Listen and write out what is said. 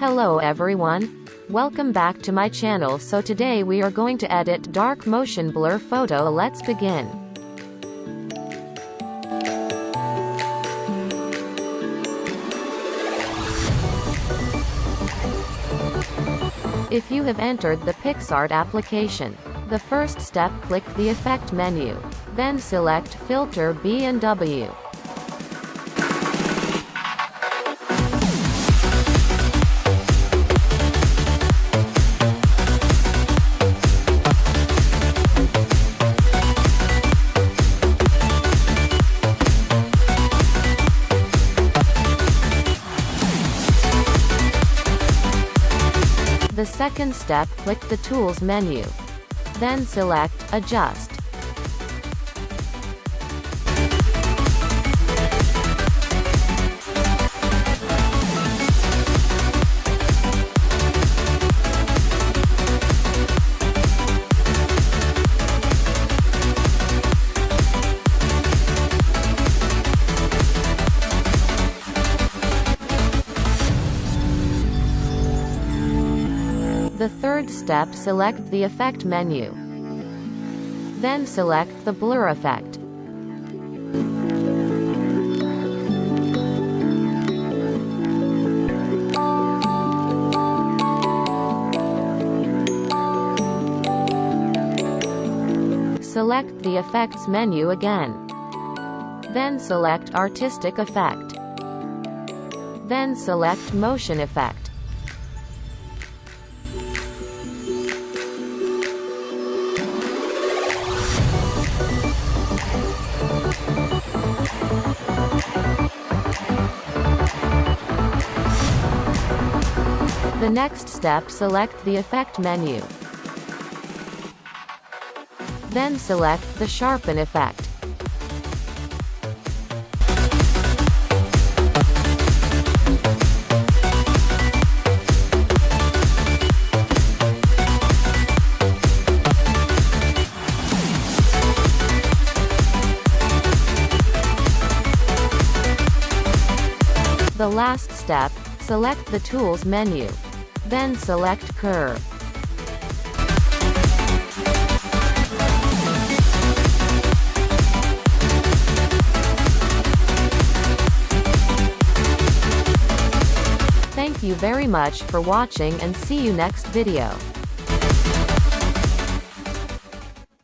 Hello everyone. Welcome back to my channel. So today we are going to edit dark motion blur photo. Let's begin. If you have entered the Picsart application, the first step, click the Effect menu. Then select Filter B&W. The second step, click the Tools menu. Then select Adjust. The third step, select the Effect menu. Then select the Blur effect. Select the Effects menu again. Then select Artistic Effect. Then select Motion Effect. The next step, select the Effect menu. Then select the Sharpen effect. The last step, select the Tools menu. Then select Curve. Thank you very much for watching and see you next video.